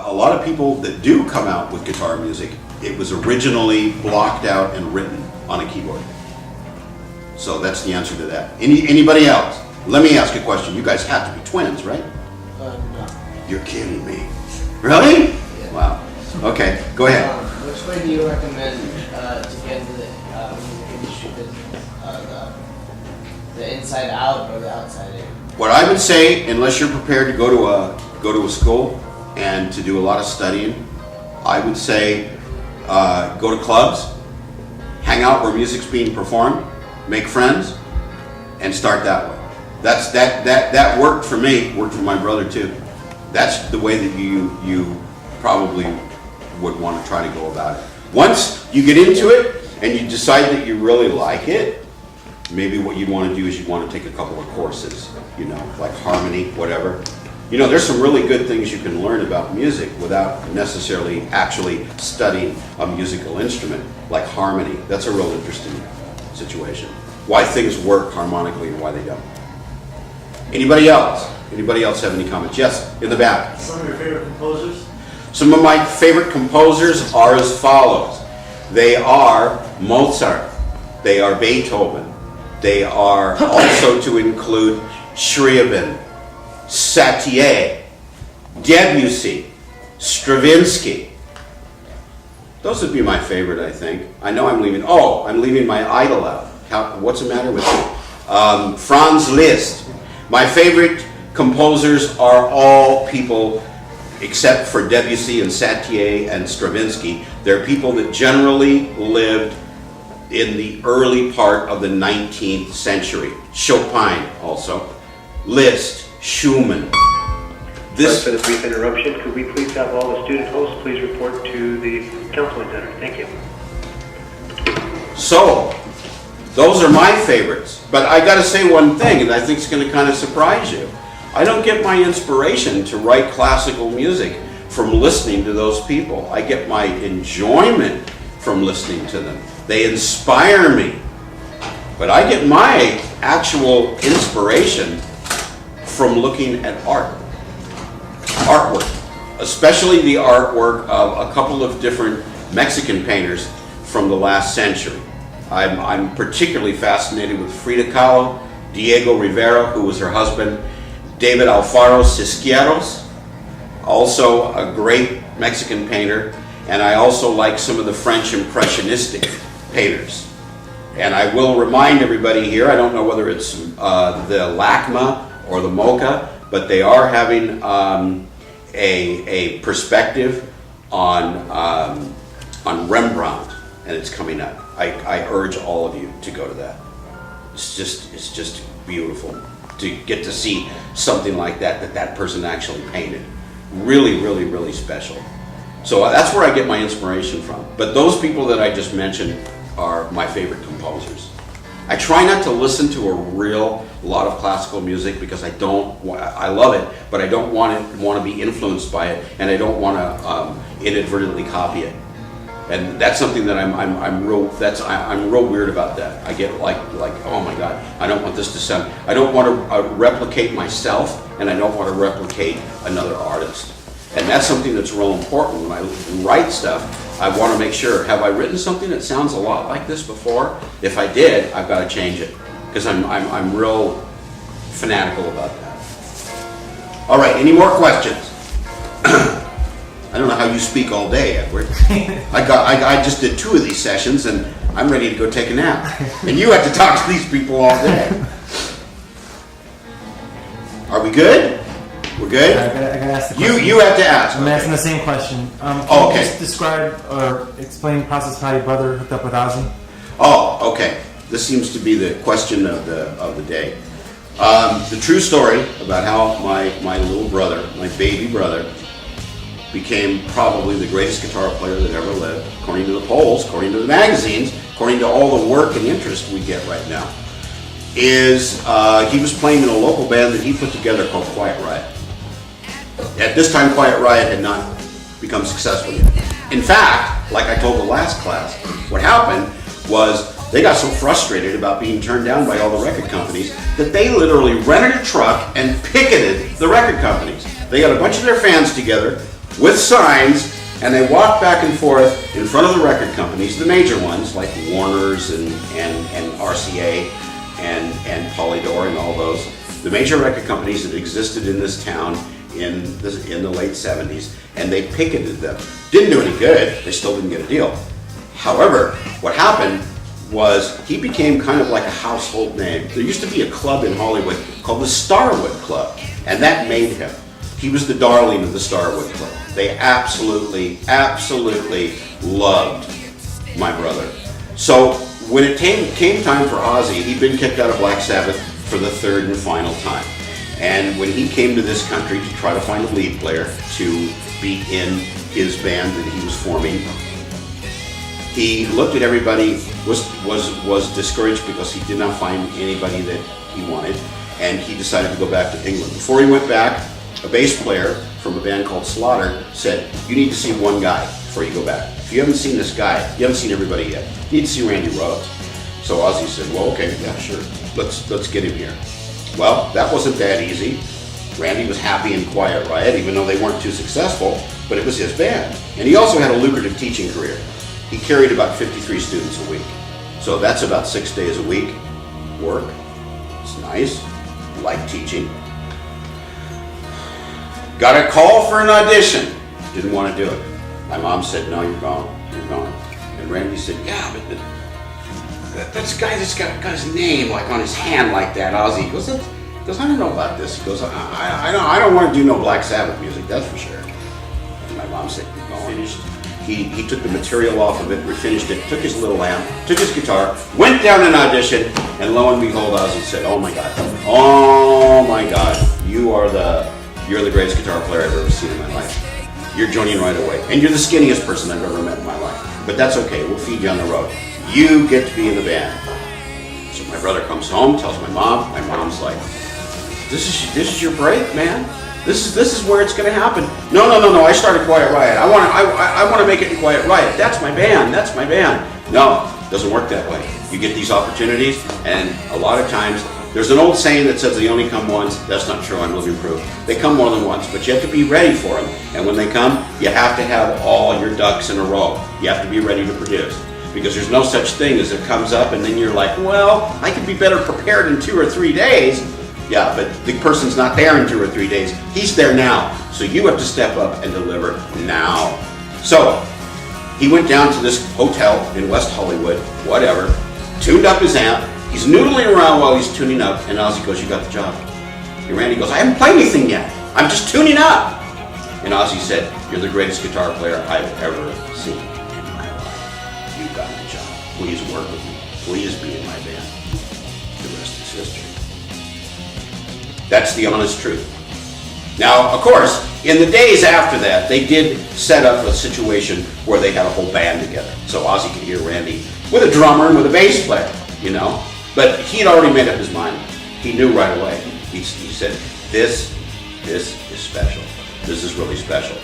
a lot of people that do come out with guitar music, it was originally blocked out and written on a keyboard. So that's the answer to that. Anybody else? Let me ask a question. You guys have to be twins, right? No. You're kidding me. Really? Yeah. Wow. Okay, go ahead. Which way do you recommend to get into the music industry business? The inside out or the outside in? What I would say, unless you're prepared to go to a school and to do a lot of studying, I would say go to clubs, hang out where music's being performed, make friends, and start that way. That worked for me. Worked for my brother too. That's the way that you probably would want to try to go about it. Once you get into it and you decide that you really like it, maybe what you'd want to do is you'd want to take a couple of courses, like harmony, whatever. There's some really good things you can learn about music without necessarily actually studying a musical instrument, like harmony. That's a real interesting situation. Why things work harmonically and why they don't. Anybody else? Anybody else have any comments? Yes, in the back. Some of your favorite composers? Some of my favorite composers are as follows. They are Mozart. They are Beethoven. They are also to include Scriabin, Satie, Debussy, Stravinsky. Those would be my favorite, I think. I know I'm leaving my idol out. What's the matter with you? Franz Liszt. My favorite composers are all people, except for Debussy and Satie and Stravinsky. They're people that generally lived in the early part of the 19th century. Chopin also. Liszt, Schumann. Sorry for the brief interruption. Could we please have all the student hosts please report to the counseling center? Thank you. So, those are my favorites. But I gotta say one thing, and I think it's gonna kind of surprise you. I don't get my inspiration to write classical music from listening to those people. I get my enjoyment from listening to them. They inspire me. But I get my actual inspiration from looking at artwork, especially the artwork of a couple of different Mexican painters from the last century. I'm particularly fascinated with Frida Kahlo, Diego Rivera, who was her husband, David Alfaro Cisquieros, also a great Mexican painter, and I also like some of the French Impressionistic painters. And I will remind everybody here, I don't know whether it's the LACMA or the MoCA, but they are having a perspective on Rembrandt, and it's coming up. I urge all of you to go to that. It's just beautiful to get to see something like that person actually painted. Really, really, really special. So that's where I get my inspiration from. But those people that I just mentioned are my favorite composers. I try not to listen to a lot of classical music because I love it, but I don't want to be influenced by it, and I don't want to inadvertently copy it. And that's something that I'm real weird about that. I get like oh my God, I don't want this to sound. I don't want to replicate myself, and I don't want to replicate another artist. And that's something that's real important when I write stuff. I want to make sure, have I written something that sounds a lot like this before? If I did, I've got to change it because I'm real fanatical about that. All right, any more questions? I don't know how you speak all day, Edward. I just did 2 of these sessions and I'm ready to go take a nap. And you have to talk to these people all day. Are we good? We're good? I gotta ask the question. You have to ask. I'm asking the same question. Can you just describe or explain the process of how your brother hooked up with Ozzy? Oh, okay. This seems to be the question of the day. The true story about how my little brother, my baby brother, became probably the greatest guitar player that ever lived, according to the polls, according to the magazines, according to all the work and interest we get right now, is he was playing in a local band that he put together called Quiet Riot. At this time, Quiet Riot had not become successful yet. In fact, like I told the last class, what happened was they got so frustrated about being turned down by all the record companies that they literally rented a truck and picketed the record companies. They got a bunch of their fans together, with signs, and they walked back and forth in front of the record companies, the major ones like Warner's and RCA and Polydor and all those, the major record companies that existed in this town in the late 70s, and they picketed them. Didn't do any good, they still didn't get a deal. However, what happened was he became kind of like a household name. There used to be a club in Hollywood called the Starwood Club, and that made him. He was the darling of the Starwood Club. They absolutely, absolutely loved my brother. So when it came time for Ozzy, he'd been kicked out of Black Sabbath for the third and final time. And when he came to this country to try to find a lead player to be in his band that he was forming, he looked at everybody, was discouraged because he did not find anybody that he wanted, and he decided to go back to England. Before he went back, a bass player from a band called Slaughter said, "You need to see one guy before you go back. If you haven't seen this guy, you haven't seen everybody yet. You need to see Randy Rhoads." So Ozzy said, "Well, okay, yeah, sure. Let's get him here." Well, that wasn't that easy. Randy was happy in Quiet Riot, even though they weren't too successful, but it was his band. And he also had a lucrative teaching career. He carried about 53 students a week. So that's about 6 days a week. Work. It's nice. Like teaching. Got a call for an audition. Didn't want to do it. My mom said, "No, you're gone. You're gone." And Randy said, "Yeah, but that's a guy that's got his name like on his hand like that, Ozzy." He goes, "I don't know about this." He goes, I don't want to do no Black Sabbath music, that's for sure." And my mom said, "You're gone." Finished. He took the material off of it, refinished it, took his little amp, took his guitar, went down an audition, and lo and behold, Ozzy said, "Oh my God, you're the greatest guitar player I've ever seen in my life. You're joining right away, and you're the skinniest person I've ever met in my life. But that's okay, we'll feed you on the road. You get to be in the band." So my brother comes home, tells my mom. My mom's like, "This is your break, man. This is where it's going to happen." No. I started Quiet Riot. I want to make it in Quiet Riot. That's my band. That's my band. No, it doesn't work that way. You get these opportunities, and a lot of times there's an old saying that says they only come once. That's not true. I'm living proof. They come more than once, but you have to be ready for them. And when they come, you have to have all your ducks in a row. You have to be ready to produce. Because there's no such thing as it comes up and then you're like, "Well, I could be better prepared in 2 or 3 days." Yeah, but the person's not there in 2 or 3 days. He's there now. So you have to step up and deliver now. So he went down to this hotel in West Hollywood, whatever, tuned up his amp. He's noodling around while he's tuning up, and Ozzy goes, "You got the job." And Randy goes, "I haven't played anything yet. I'm just tuning up." And Ozzy said, "You're the greatest guitar player I've ever seen in my life. You got the job. Please work with me. Please be in my band." The rest is history. That's the honest truth. Now, of course, in the days after that, they did set up a situation where they had a whole band together. So Ozzy could hear Randy with a drummer and with a bass player, you know. But he'd already made up his mind. He knew right away. He said, this is special. This is really special.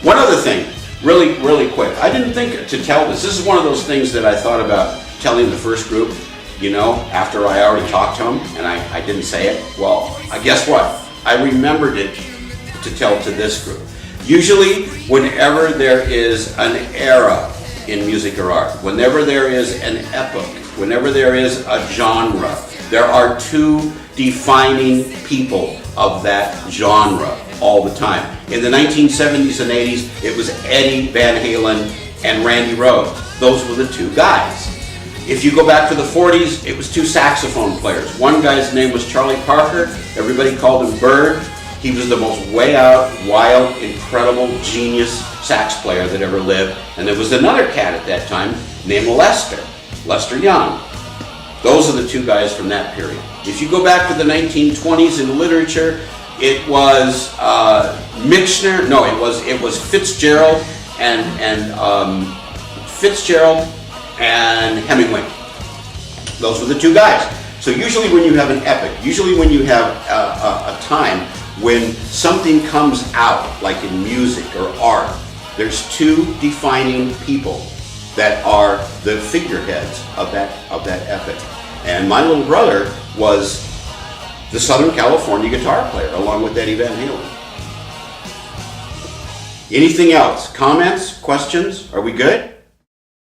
One other thing, really quick. I didn't think to tell this. This is one of those things that I thought about telling the first group, you know, after I already talked to them, and I didn't say it. Well, guess what? I remembered it to tell to this group. Usually, whenever there is an era in music or art, whenever there is an epoch, whenever there is a genre, there are two defining people of that genre all the time. In the 1970s and 80s, it was Eddie Van Halen and Randy Rhoads. Those were the two guys. If you go back to the 40s, it was two saxophone players. One guy's name was Charlie Parker. Everybody called him Bird. He was the most way out, wild, incredible, genius sax player that ever lived. And there was another cat at that time named Lester Young. Those are the two guys from that period. If you go back to the 1920s in literature, it was Michener. No, it was Fitzgerald and Hemingway. Those were the two guys. So usually when you have an epic, usually when you have a time when something comes out, like in music or art, there's two defining people that are the figureheads of that epic. And my little brother was the Southern California guitar player, along with Eddie Van Halen. Anything else? Comments? Questions? Are we good?